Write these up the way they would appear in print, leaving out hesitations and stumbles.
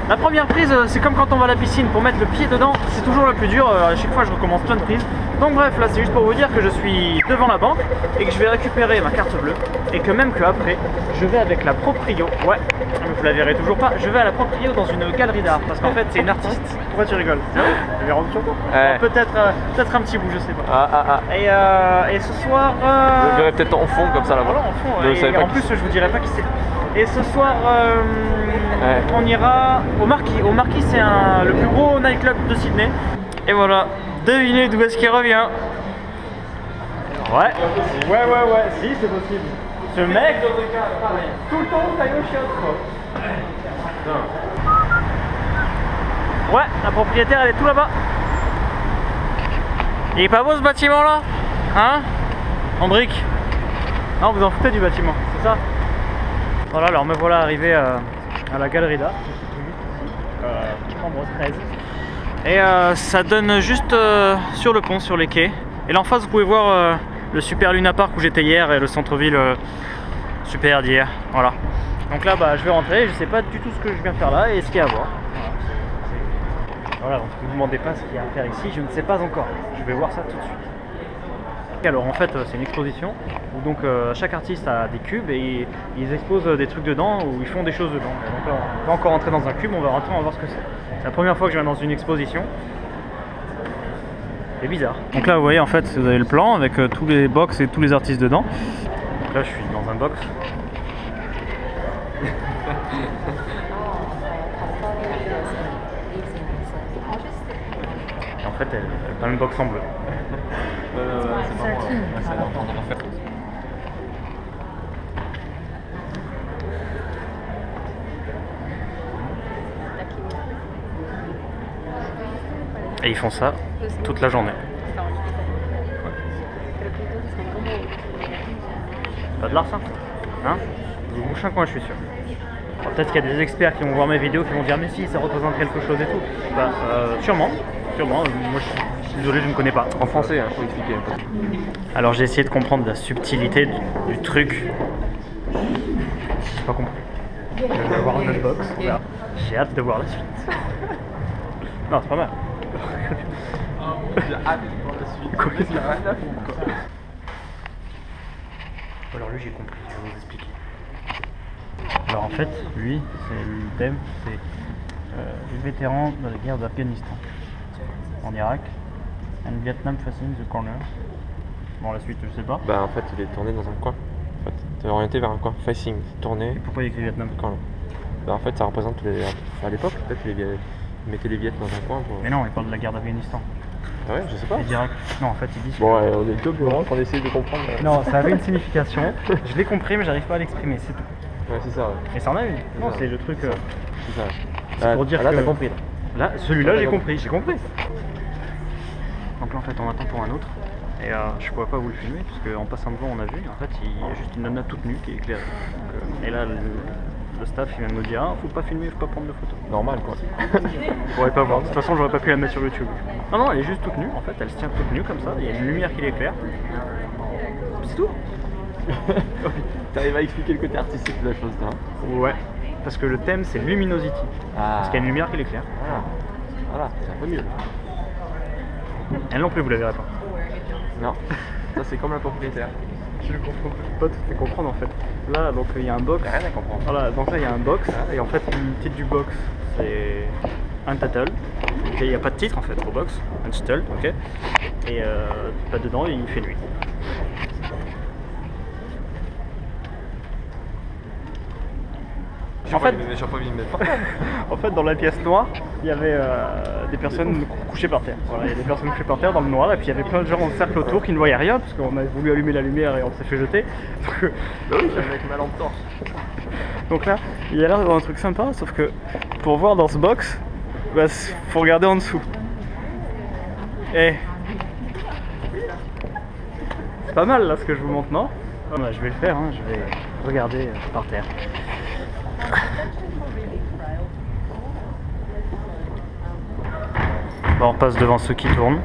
La première prise, c'est comme quand on va à la piscine, pour mettre le pied dedans, c'est toujours le plus dur. À chaque fois, je recommence plein de prises. Donc bref, là, c'est juste pour vous dire que je suis devant la banque et que je vais récupérer ma carte bleue. Et que même qu'après, je vais avec la proprio. Ouais, vous la verrez toujours pas. Je vais à la proprio dans une galerie d'art. Parce qu'en fait, c'est une artiste. Pourquoi tu rigoles? Je vais rendre sur toi. Peut-être un petit bout, je sais pas. Et ce soir. Je verrai peut-être en fond comme ça là-bas. Voilà, en fond. Et en plus, je vous dirai pas qui c'est. Et ce soir, on ira au Marquis. Au Marquis, c'est le plus gros nightclub de Sydney. Et voilà, devinez d'où est-ce qu'il revient. Ouais, si c'est possible. Ce mec, tout le temps, taille au chiotte, quoi. Ouais, la propriétaire, elle est tout là-bas. Il est pas beau ce bâtiment là? Hein? En briques? Non, vous en foutez du bâtiment, c'est ça? Voilà, alors me voilà arrivé à la galerie d'art, chambre 13. Et ça donne juste sur le pont, sur les quais. Et là en face, vous pouvez voir le super Luna Park où j'étais hier et le centre-ville super d'hier. Voilà. Donc là, je vais rentrer. Je sais pas du tout ce que je viens faire là et ce qu'il y a à voir. Voilà, donc ne vous demandez pas ce qu'il y a à faire ici, je ne sais pas encore. Je vais voir ça tout de suite. Alors en fait c'est une exposition où donc chaque artiste a des cubes et ils exposent des trucs dedans ou ils font des choses dedans. Donc là, on va encore rentrer dans un cube, on va rentrer, on va voir ce que c'est. C'est la première fois que je viens dans une exposition. C'est bizarre. Donc là vous voyez en fait vous avez le plan avec tous les box et tous les artistes dedans. Donc là je suis dans un box. Et en fait elle est dans une box en bleu. Et ils font ça toute la journée. Pas de l'art ça? Hein? Vous bouchez un coin, je suis sûr. Peut-être qu'il y a des experts qui vont voir mes vidéos qui vont dire mais si ça représente quelque chose et tout. Sûrement. Moi je suis désolé, je ne connais pas. En français, il faut expliquer. Alors j'ai essayé de comprendre la subtilité du truc. J'ai pas compris. Je vais voir un unbox. J'ai hâte de voir la suite. Non, c'est pas mal. J'ai hâte de voir la suite. Quoi, il y a rien à foutre, quoi. Alors lui j'ai compris, je vais vous expliquer. Alors en fait, lui, c'est le thème, c'est les vétérans de la guerre d'Afghanistan en Irak, and Vietnam facing the corner. Bon, la suite, je sais pas. En fait, il est tourné dans un coin. En fait, t'es orienté vers un coin. Facing, tourné. Et pourquoi il écrit Vietnam? En fait, ça représente tous les. À l'époque, peut-être, ils mettaient les Viettes dans un coin. Pour... Mais non, il parle de la guerre d'Afghanistan. Ah ouais, je sais pas. Et d'Irak. Non, en fait, il dit. Bon, on est deux bureaux, on essaye de comprendre. Non, ça avait une signification. Je l'ai compris, mais j'arrive pas à l'exprimer, c'est tout. Ouais, c'est ça. Ouais. Et ça en a une. Non, c'est le truc. C'est ça. C'est pour dire là, que. t'as compris. Là, celui-là, j'ai compris. Donc là, en fait, on attend pour un autre. Et je pourrais pas vous le filmer, parce qu'en passant devant, on a vu. En fait, il y a juste une nana toute nue qui est éclairée. Donc, et là, le staff, il vient de me dire faut pas filmer, faut pas prendre de photos. Normal, quoi. Vous pourrez pas voir. De toute façon, j'aurais pas pu la mettre sur YouTube. Non, elle est juste toute nue. En fait, elle se tient toute nue comme ça. Il y a une lumière qui l'éclaire. C'est tout. T'arrives à expliquer le côté artistique de la chose, là. Ouais. Parce que le thème, c'est Luminosity. Parce qu'il y a une lumière qui l'éclaire. Voilà, c'est un peu mieux. Elle non plus, vous la verrez pas. Non, ça c'est comme la propriétaire. Je ne comprends pas tout à fait comprendre en fait. Là, donc il y a un box. Rien à comprendre. Voilà, donc là il y a un box. Et en fait, le titre du box, c'est Untitled. Il n'y a pas de titre en fait au box. Untitled, ok. Et pas dedans, il fait nuit. En fait, dans la pièce noire, il y avait des personnes couchées par terre. Voilà, il y a des personnes couchées par terre dans le noir, et puis il y avait plein de gens en cercle autour qui ne voyaient rien, parce qu'on a voulu allumer la lumière et on s'est fait jeter. Donc, oui, avec ma lampe torche. Donc là, il y a l'air d'avoir un truc sympa, sauf que pour voir dans ce box, faut regarder en dessous. Et c'est pas mal là ce que je vous montre, non? Je vais le faire, hein, je vais regarder par terre. Bon, on passe devant ceux qui tournent.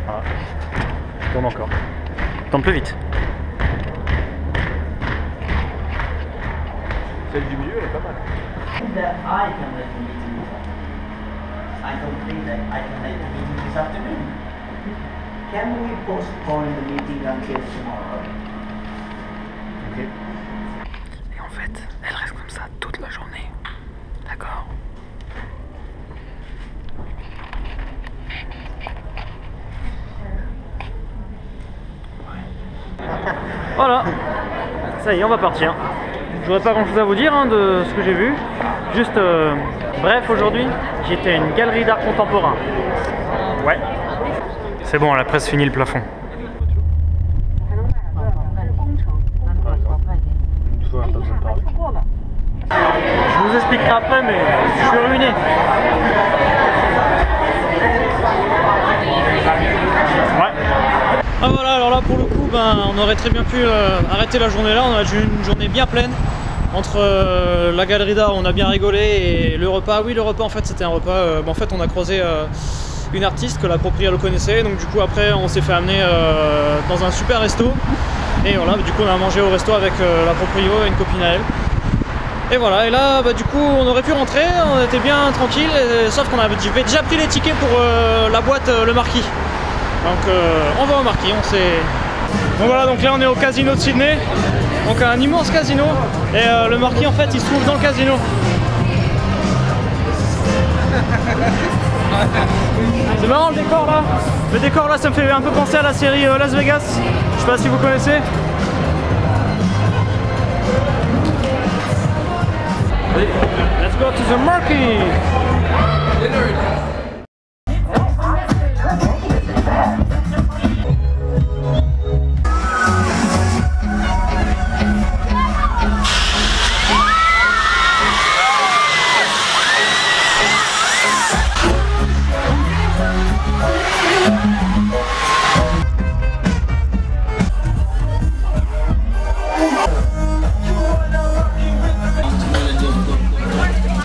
Voilà. Tourne encore. Tourne plus vite. Celle du milieu, elle est pas mal. That I can let the meeting this afternoon. I don't think that I can let the meeting this afternoon. Can we postpone the meeting until tomorrow? Ok. Et en fait, elle reste comme ça toute la journée. D'accord. Voilà. Ça y est, on va partir. J'aurais pas grand chose à vous dire hein, de ce que j'ai vu. Juste, bref, aujourd'hui, j'étais à une galerie d'art contemporain. Ouais. C'est bon, elle a presque fini le plafond. Je vous expliquerai après, mais je suis ruiné. Ouais. Ah voilà, alors là pour le coup, on aurait très bien pu arrêter la journée là. On a eu une journée bien pleine. Entre la galerie d'art, on a bien rigolé, et le repas. Oui, le repas en fait c'était un repas. En fait, on a croisé une artiste que la propriétaire le connaissait. Donc du coup après, on s'est fait amener dans un super resto. Et voilà, du coup on a mangé au resto avec la propriétaire et une copine à elle. Et voilà, et là du coup on aurait pu rentrer, on était bien tranquille, sauf qu'on avait déjà pris les tickets pour la boîte Le Marquis. Donc on va au Marquis, on s'est... Donc voilà, donc là on est au casino de Sydney, donc un immense casino, et le Marquis en fait il se trouve dans le casino. C'est marrant le décor là, ça me fait un peu penser à la série Las Vegas, je sais pas si vous connaissez. Let's go to the Marquis.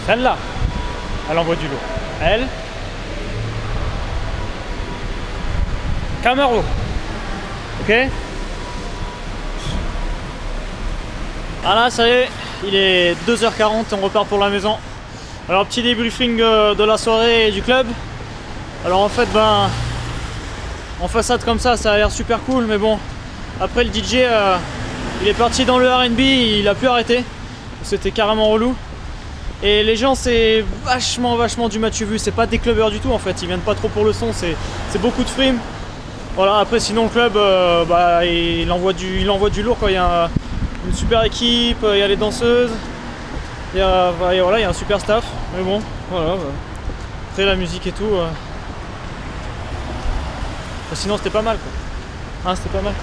Celle-là, elle envoie du lourd. Elle. Camaro. Ok. Voilà, ça y est, il est 2h40, on repart pour la maison. Alors, petit débriefing de la soirée et du club. Alors en fait, en façade comme ça a l'air super cool, mais bon, après le DJ, il est parti dans le R&B, il a pu arrêter. C'était carrément relou. Et les gens, c'est vachement du match vu, c'est pas des clubbers du tout en fait, ils viennent pas trop pour le son, c'est beaucoup de frimes. Voilà, après sinon le club, il envoie du lourd quoi, il y a une super équipe, il y a les danseuses, il y a un super staff, mais bon, voilà. Après la musique et tout, sinon c'était pas mal quoi. Hein, c'était pas mal.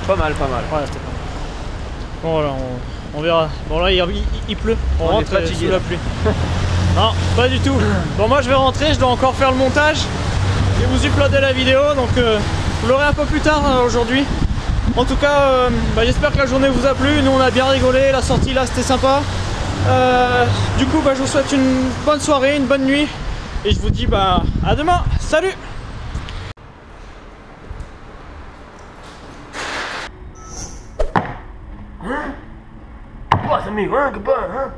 Pas mal. Ouais, c'était pas mal. Bon voilà, on verra. Bon là il pleut, on rentre sous la pluie. Non, pas du tout. Bon moi je vais rentrer, je dois encore faire le montage. Je vais vous uploader la vidéo, donc vous l'aurez un peu plus tard aujourd'hui. En tout cas, j'espère que la journée vous a plu. Nous on a bien rigolé, la sortie là c'était sympa. Du coup je vous souhaite une bonne soirée, une bonne nuit. Et je vous dis à demain. Salut! Hein? Passa amigo, hein? Que bom, hein?